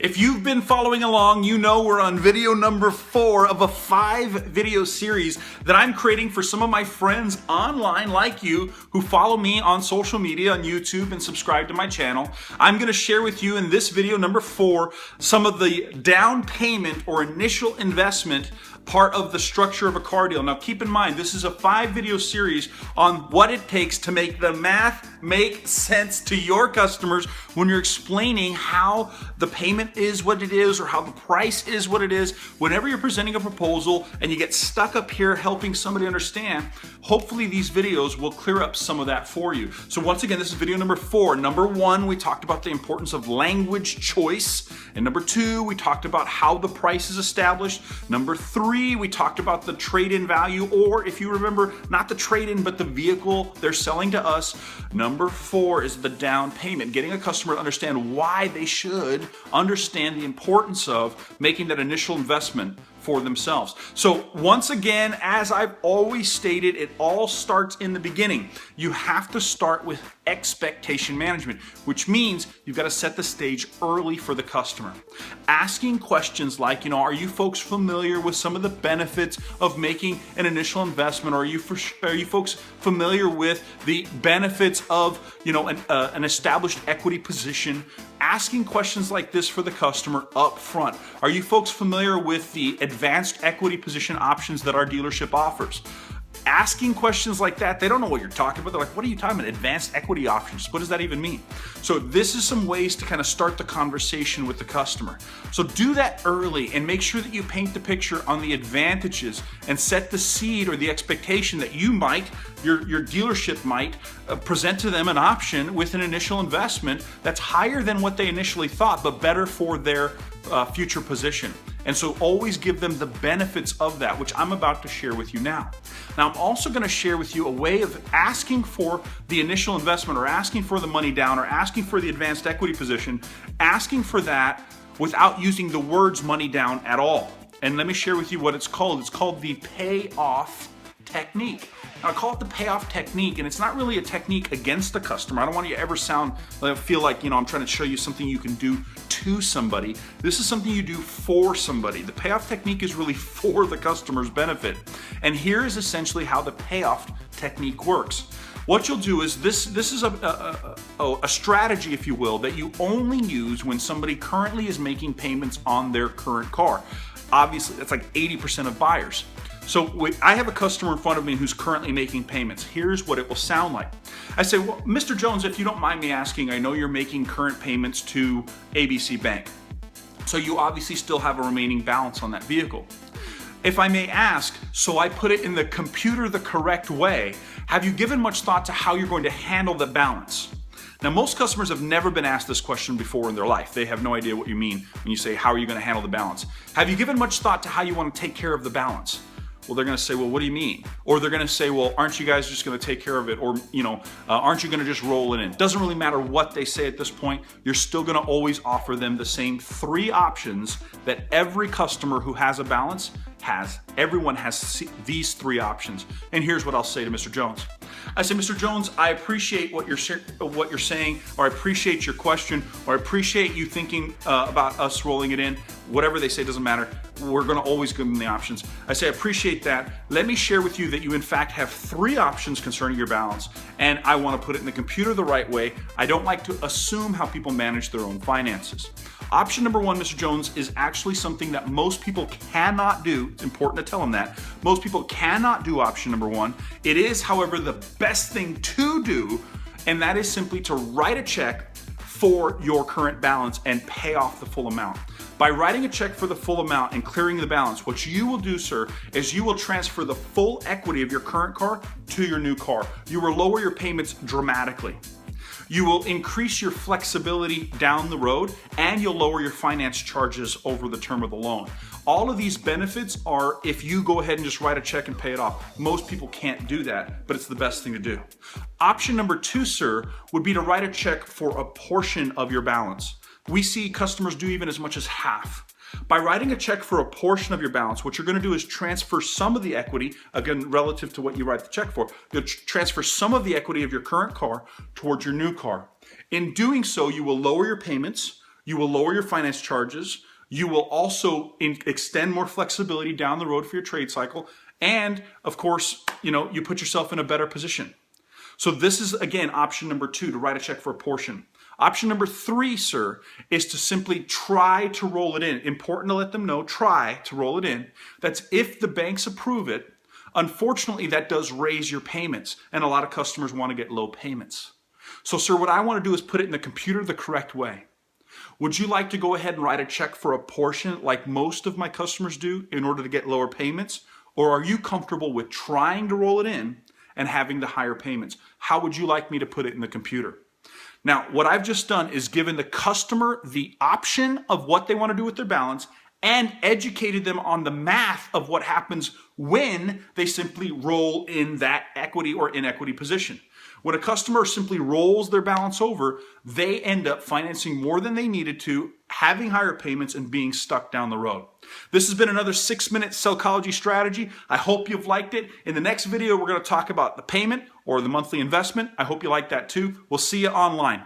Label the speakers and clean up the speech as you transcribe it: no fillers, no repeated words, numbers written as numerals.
Speaker 1: If you've been following along, you know we're on video number 4 of a 5-video series that I'm creating for some of my friends online like you who follow me on social media, on YouTube, and subscribe to my channel. I'm going to share with you in this video number 4 some of the down payment or initial investment part of the structure of a car deal. Now keep in mind, this is a 5-video series on what it takes to make the math make sense to your customers when you're explaining how the payment is what it is or how the price is what it is. Whenever you're presenting a proposal and you get stuck up here helping somebody understand, hopefully these videos will clear up some of that for you. So once again, this is video number 4. Number 1, we talked about the importance of language choice. And number 2, we talked about how the price is established. Number 3, we talked about the trade-in value, or if you remember, not the trade-in, but the vehicle they're selling to us. Number 4 is the down payment, getting a customer to understand why they should understand the importance of making that initial investment for themselves. So once again, as I've always stated, it all starts in the beginning. You have to start with expectation management, which means you've got to set the stage early for the customer. Asking questions like, are you folks familiar with some of the benefits of making an initial investment? Or are you folks familiar with the benefits of, an established equity position? Asking questions like this for the customer up front. Are you folks familiar with the advanced equity position options that our dealership offers? Asking questions like that, they don't know what you're talking about. They're like, what are you talking about? Advanced equity options. What does that even mean? So this is some ways to kind of start the conversation with the customer. So do that early and make sure that you paint the picture on the advantages and set the seed or the expectation that you might, your dealership might present to them an option with an initial investment that's higher than what they initially thought, but better for their future position. And so always give them the benefits of that, which I'm about to share with you now. Now, I'm also going to share with you a way of asking for the initial investment or asking for the money down or asking for the advanced equity position, asking for that without using the words money down at all. And let me share with you what it's called. It's called the Payoff Technique. Now, I call it the Payoff Technique, and it's not really a technique against the customer. I don't want you to ever feel like, I'm trying to show you something you can do to somebody. This is something you do for somebody. The Payoff Technique is really for the customer's benefit. And here is essentially how the Payoff Technique works. What you'll do is this is a strategy, if you will, that you only use when somebody currently is making payments on their current car. Obviously, that's like 80% of buyers. So I have a customer in front of me who's currently making payments. Here's what it will sound like. I say, well, Mr. Jones, if you don't mind me asking, I know you're making current payments to ABC Bank. So you obviously still have a remaining balance on that vehicle. If I may ask, so I put it in the computer the correct way, have you given much thought to how you're going to handle the balance? Now, most customers have never been asked this question before in their life. They have no idea what you mean when you say, how are you going to handle the balance? Have you given much thought to how you want to take care of the balance? Well, they're going to say, well, what do you mean? Or they're going to say, well, aren't you guys just going to take care of it? Or, aren't you going to just roll it in? Doesn't really matter what they say at this point. You're still going to always offer them the same 3 options that every customer who has a balance has. Everyone has these 3 options. And here's what I'll say to Mr. Jones. I say, Mr. Jones, I appreciate what you're saying, or I appreciate your question, or I appreciate you thinking about us rolling it in. Whatever they say doesn't matter. We're going to always give them the options. I say, I appreciate that. Let me share with you that you in fact have 3 options concerning your balance, and I want to put it in the computer the right way. I don't like to assume how people manage their own finances. Option number 1, Mr. Jones, is actually something that most people cannot do. It's important to tell them that. Most people cannot do option number 1. It is, however, the best thing to do, and that is simply to write a check for your current balance and pay off the full amount. By writing a check for the full amount and clearing the balance, what you will do, sir, is you will transfer the full equity of your current car to your new car. You will lower your payments dramatically. You will increase your flexibility down the road, and you'll lower your finance charges over the term of the loan. All of these benefits are if you go ahead and just write a check and pay it off. Most people can't do that, but it's the best thing to do. Option number 2, sir, would be to write a check for a portion of your balance. We see customers do even as much as half. By writing a check for a portion of your balance, what you're going to do is transfer some of the equity, again, relative to what you write the check for, you'll transfer some of the equity of your current car towards your new car. In doing so, you will lower your payments, You will lower your finance charges. You will also extend more flexibility down the road for your trade cycle. And of course, you put yourself in a better position. So this is, again, option number 2, to write a check for a portion. Option number 3, sir, is to simply try to roll it in. Important to let them know, try to roll it in. That's if the banks approve it. Unfortunately, that does raise your payments, and a lot of customers want to get low payments. So, sir, what I want to do is put it in the computer the correct way. Would you like to go ahead and write a check for a portion like most of my customers do in order to get lower payments? Or are you comfortable with trying to roll it in and having the higher payments? How would you like me to put it in the computer? Now, what I've just done is given the customer the option of what they want to do with their balance and educated them on the math of what happens when they simply roll in that equity or inequity position. When a customer simply rolls their balance over, they end up financing more than they needed to, having higher payments, and being stuck down the road. This has been another 6-minute Sellchology strategy. I hope you've liked it. In the next video, we're going to talk about the payment or the monthly investment. I hope you like that too. We'll see you online.